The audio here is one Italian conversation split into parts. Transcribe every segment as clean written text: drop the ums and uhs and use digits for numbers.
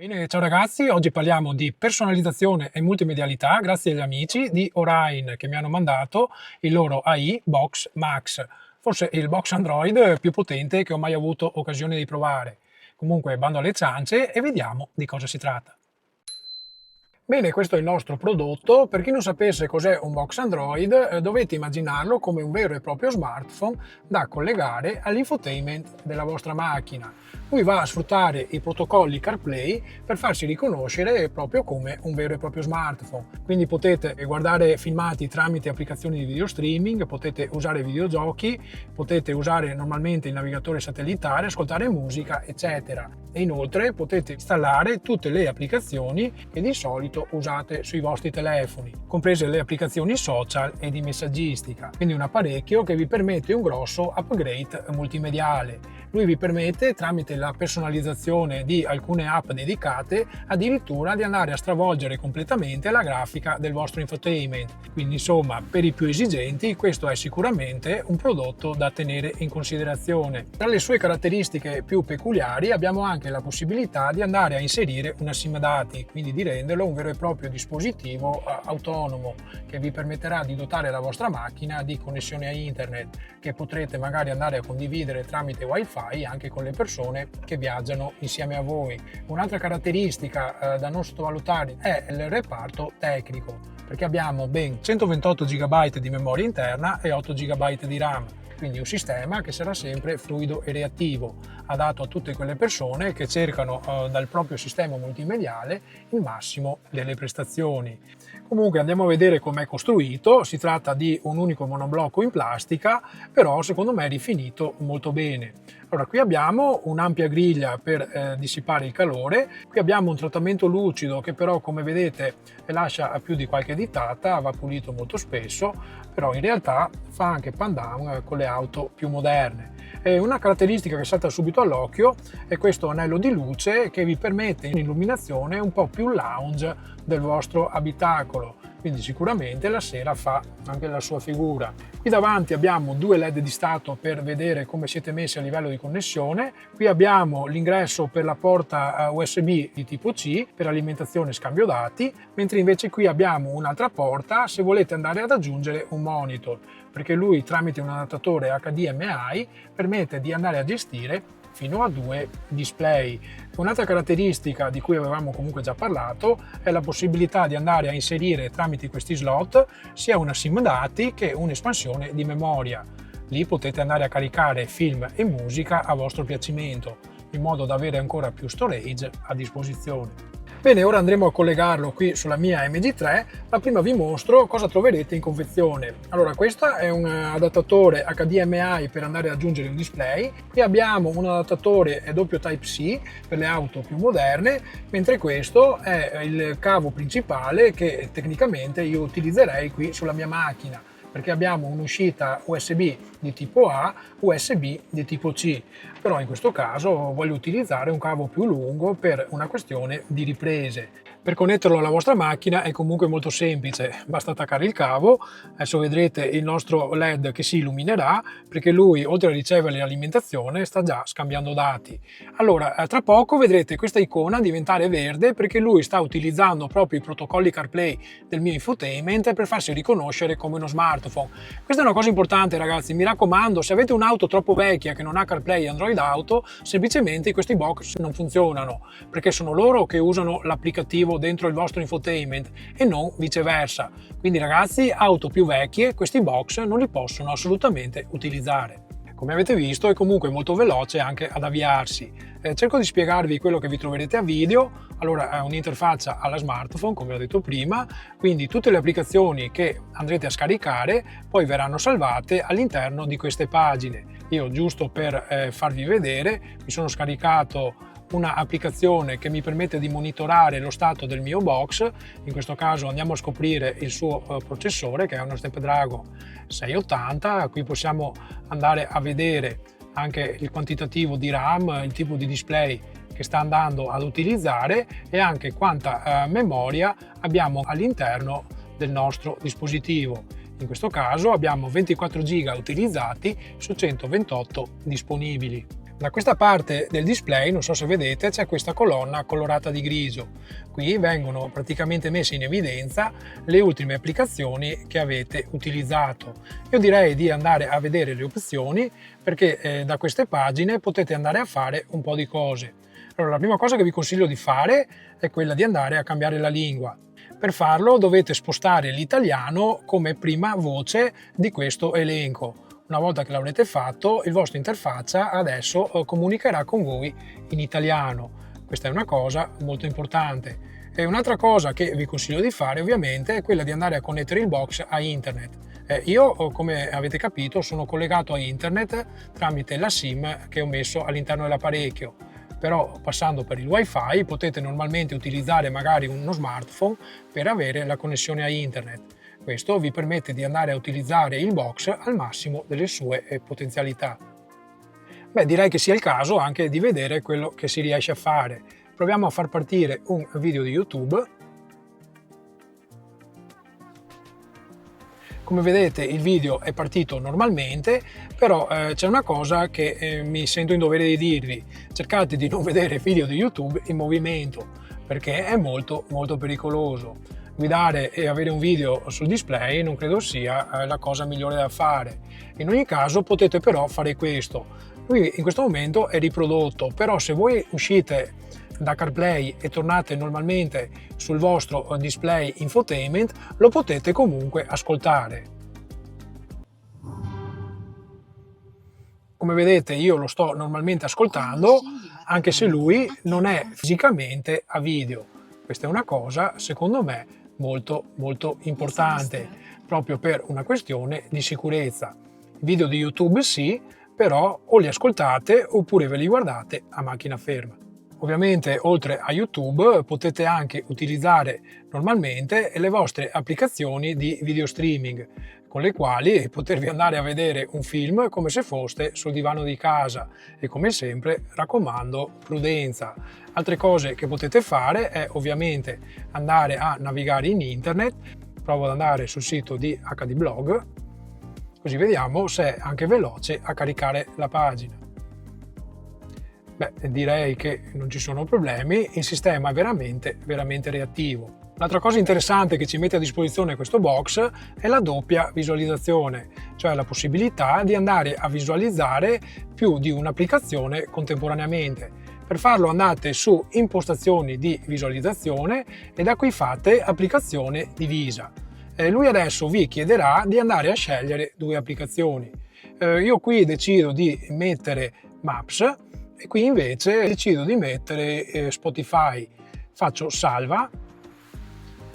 Bene, ciao ragazzi, oggi parliamo di personalizzazione e multimedialità grazie agli amici di Orion che mi hanno mandato il loro AI Box Max, forse il box Android più potente che ho mai avuto occasione di provare. Comunque, bando alle ciance e vediamo di cosa si tratta. Bene, questo è il nostro prodotto. Per chi non sapesse cos'è un box Android, dovete immaginarlo come un vero e proprio smartphone da collegare all'infotainment della vostra macchina. Lui va a sfruttare i protocolli CarPlay per farsi riconoscere proprio come un vero e proprio smartphone. Quindi potete guardare filmati tramite applicazioni di video streaming, potete usare videogiochi, potete usare normalmente il navigatore satellitare, ascoltare musica, eccetera. E inoltre potete installare tutte le applicazioni che di solito usate sui vostri telefoni, comprese le applicazioni social e di messaggistica. Quindi un apparecchio che vi permette un grosso upgrade multimediale. Lui vi permette, tramite la personalizzazione di alcune app dedicate, addirittura di andare a stravolgere completamente la grafica del vostro infotainment. Quindi insomma, per i più esigenti questo è sicuramente un prodotto da tenere in considerazione. Tra le sue caratteristiche più peculiari abbiamo anche la possibilità di andare a inserire una SIM dati, quindi di renderlo un vero e proprio dispositivo autonomo che vi permetterà di dotare la vostra macchina di connessione a internet che potrete magari andare a condividere tramite wifi anche con le persone che viaggiano insieme a voi. Un'altra caratteristica da non sottovalutare è il reparto tecnico, perché abbiamo ben 128 GB di memoria interna e 8 GB di RAM. Quindi un sistema che sarà sempre fluido e reattivo, adatto a tutte quelle persone che cercano dal proprio sistema multimediale il massimo delle prestazioni. Comunque andiamo a vedere com'è costruito. Si tratta di un unico monoblocco in plastica, però secondo me è rifinito molto bene. Allora, qui abbiamo un'ampia griglia per dissipare il calore, qui abbiamo un trattamento lucido che però, come vedete, lascia più di qualche ditata, va pulito molto spesso, però in realtà fa anche pandan con le auto più moderne. E una caratteristica che salta subito all'occhio è questo anello di luce che vi permette un'illuminazione un po' più lounge del vostro abitacolo, quindi sicuramente la sera fa anche la sua figura. Qui davanti abbiamo due LED di stato per vedere come siete messi a livello di connessione. Qui abbiamo l'ingresso per la porta USB di tipo C per alimentazione e scambio dati, mentre invece qui abbiamo un'altra porta se volete andare ad aggiungere un monitor, perché lui tramite un adattatore HDMI permette di andare a gestire fino a 2 display. Un'altra caratteristica di cui avevamo comunque già parlato è la possibilità di andare a inserire tramite questi slot sia una SIM dati che un'espansione di memoria. Lì potete andare a caricare film e musica a vostro piacimento, in modo da avere ancora più storage a disposizione. Bene, ora andremo a collegarlo qui sulla mia MG3, ma prima vi mostro cosa troverete in confezione. Allora, questo è un adattatore HDMI per andare ad aggiungere un display, qui abbiamo un adattatore doppio Type-C per le auto più moderne, mentre questo è il cavo principale che tecnicamente io utilizzerei qui sulla mia macchina, perché abbiamo un'uscita USB di tipo A, USB di tipo C, però in questo caso voglio utilizzare un cavo più lungo per una questione di riprese. Per connetterlo alla vostra macchina è comunque molto semplice, basta attaccare il cavo. Adesso vedrete il nostro LED che si illuminerà perché lui, oltre a ricevere l'alimentazione, sta già scambiando dati. Allora, tra poco vedrete questa icona diventare verde perché lui sta utilizzando proprio i protocolli CarPlay del mio infotainment per farsi riconoscere come uno smartphone. Questa è una cosa importante, ragazzi, mi raccomando, se avete un'auto troppo vecchia che non ha CarPlay e Android Auto, semplicemente questi box non funzionano, perché sono loro che usano l'applicativo dentro il vostro infotainment e non viceversa. Quindi ragazzi, auto più vecchie questi box non li possono assolutamente utilizzare. Come avete visto è comunque molto veloce anche ad avviarsi. Cerco di spiegarvi quello che vi troverete a video. Allora, è un'interfaccia alla smartphone, come ho detto prima, quindi tutte le applicazioni che andrete a scaricare poi verranno salvate all'interno di queste pagine. Io, giusto per farvi vedere, mi sono scaricato una applicazione che mi permette di monitorare lo stato del mio box. In questo caso andiamo a scoprire il suo processore, che è uno Snapdragon 680. Qui possiamo andare a vedere anche il quantitativo di RAM, il tipo di display che sta andando ad utilizzare e anche quanta memoria abbiamo all'interno del nostro dispositivo. In questo caso abbiamo 24 GB utilizzati su 128 disponibili. Da questa parte del display, non so se vedete, c'è questa colonna colorata di grigio. Qui vengono praticamente messe in evidenza le ultime applicazioni che avete utilizzato. Io direi di andare a vedere le opzioni perché da queste pagine potete andare a fare un po' di cose. Allora, la prima cosa che vi consiglio di fare è quella di andare a cambiare la lingua. Per farlo dovete spostare l'italiano come prima voce di questo elenco. Una volta che l'avrete fatto, il vostro interfaccia adesso comunicherà con voi in italiano. Questa è una cosa molto importante. E un'altra cosa che vi consiglio di fare ovviamente è quella di andare a connettere il box a internet. Io, come avete capito, sono collegato a internet tramite la SIM che ho messo all'interno dell'apparecchio. Però passando per il wifi potete normalmente utilizzare magari uno smartphone per avere la connessione a internet. Questo vi permette di andare a utilizzare il box al massimo delle sue potenzialità. Beh, direi che sia il caso anche di vedere quello che si riesce a fare. Proviamo a far partire un video di YouTube. Come vedete il video è partito normalmente, però c'è una cosa che mi sento in dovere di dirvi: cercate di non vedere video di YouTube in movimento perché è molto pericoloso. Guidare e avere un video sul display non credo sia la cosa migliore da fare. In ogni caso potete però fare questo. Lui in questo momento è riprodotto, però se voi uscite da CarPlay e tornate normalmente sul vostro display infotainment, lo potete comunque ascoltare. Come vedete io lo sto normalmente ascoltando, anche se lui non è fisicamente a video. Questa è una cosa, secondo me, molto importante, proprio per una questione di sicurezza. I video di YouTube sì, però o li ascoltate oppure ve li guardate a macchina ferma. Ovviamente oltre a YouTube potete anche utilizzare normalmente le vostre applicazioni di video streaming, con le quali potervi andare a vedere un film come se foste sul divano di casa, e come sempre raccomando prudenza. Altre cose che potete fare è ovviamente andare a navigare in internet. Provo ad andare sul sito di HD Blog, così vediamo se è anche veloce a caricare la pagina. Beh, direi che non ci sono problemi, il sistema è veramente reattivo. L'altra cosa interessante che ci mette a disposizione questo box è la doppia visualizzazione, cioè la possibilità di andare a visualizzare più di un'applicazione contemporaneamente. Per farlo andate su impostazioni di visualizzazione e da qui fate applicazione divisa. Lui adesso vi chiederà di andare a scegliere due applicazioni. Io qui decido di mettere Maps e qui invece decido di mettere Spotify. Faccio salva.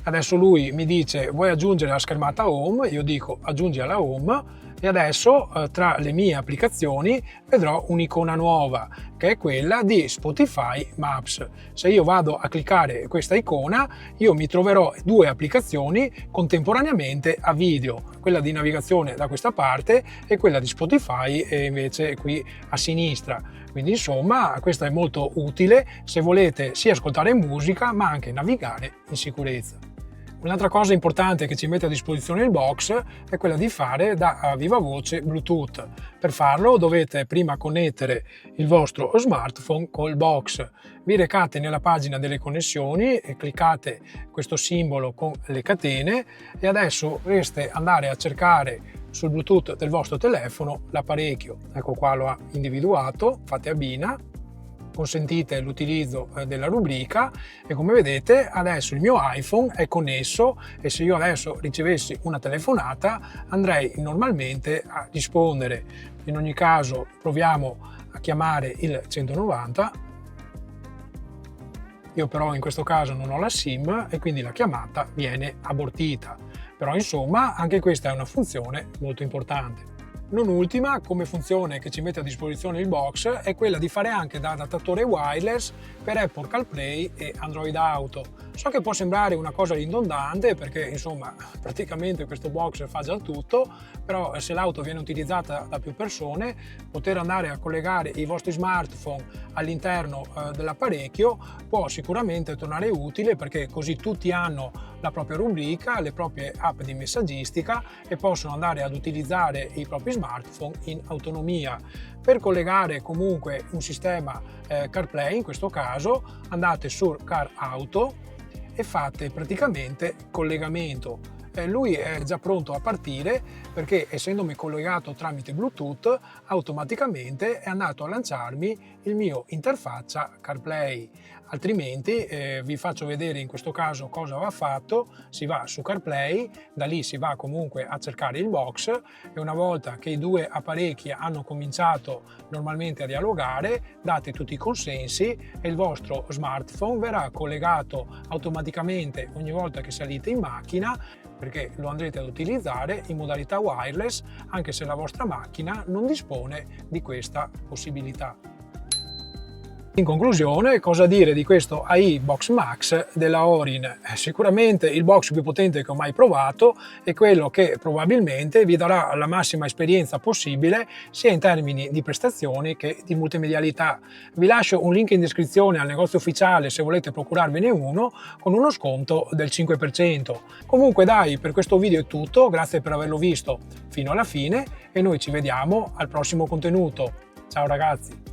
Adesso lui mi dice: vuoi aggiungere la schermata home? Io dico aggiungi alla home e adesso tra le mie applicazioni vedrò un'icona nuova che è quella di Spotify Maps. Se io vado a cliccare questa icona io mi troverò due applicazioni contemporaneamente a video, quella di navigazione da questa parte e quella di Spotify invece qui a sinistra. Quindi insomma questo è molto utile se volete sia ascoltare musica ma anche navigare in sicurezza. Un'altra cosa importante che ci mette a disposizione il box è quella di fare da viva voce Bluetooth. Per farlo dovete prima connettere il vostro smartphone col box. Vi recate nella pagina delle connessioni e cliccate questo simbolo con le catene e adesso dovreste andare a cercare sul Bluetooth del vostro telefono l'apparecchio. Ecco qua, lo ha individuato, fate abbina. Consentite l'utilizzo della rubrica e come vedete adesso il mio iPhone è connesso e se io adesso ricevessi una telefonata andrei normalmente a rispondere. In ogni caso proviamo a chiamare il 190. Io però in questo caso non ho la SIM e quindi la chiamata viene abortita. Però insomma anche questa è una funzione molto importante. Non ultima, come funzione che ci mette a disposizione il box, è quella di fare anche da adattatore wireless per Apple CarPlay e Android Auto. So che può sembrare una cosa ridondante perché insomma praticamente questo box fa già tutto, però se l'auto viene utilizzata da più persone, poter andare a collegare i vostri smartphone all'interno dell'apparecchio può sicuramente tornare utile, perché così tutti hanno la propria rubrica, le proprie app di messaggistica e possono andare ad utilizzare i propri smartphone in autonomia. Per collegare comunque un sistema CarPlay, in questo caso andate su Car Auto e fate praticamente collegamento. Lui è già pronto a partire perché, essendomi collegato tramite Bluetooth, automaticamente è andato a lanciarmi il mio interfaccia CarPlay. Altrimenti vi faccio vedere in questo caso cosa va fatto. Si va su CarPlay, da lì si va comunque a cercare il box e una volta che i due apparecchi hanno cominciato normalmente a dialogare, date tutti i consensi e il vostro smartphone verrà collegato automaticamente ogni volta che salite in macchina, perché lo andrete ad utilizzare in modalità wireless anche se la vostra macchina non dispone di questa possibilità. In conclusione, cosa dire di questo AI Box Max della Orin? Sicuramente il box più potente che ho mai provato e quello che probabilmente vi darà la massima esperienza possibile sia in termini di prestazioni che di multimedialità. Vi lascio un link in descrizione al negozio ufficiale se volete procurarvene uno con uno sconto del 5%. Comunque dai, per questo video è tutto, grazie per averlo visto fino alla fine e noi ci vediamo al prossimo contenuto. Ciao ragazzi!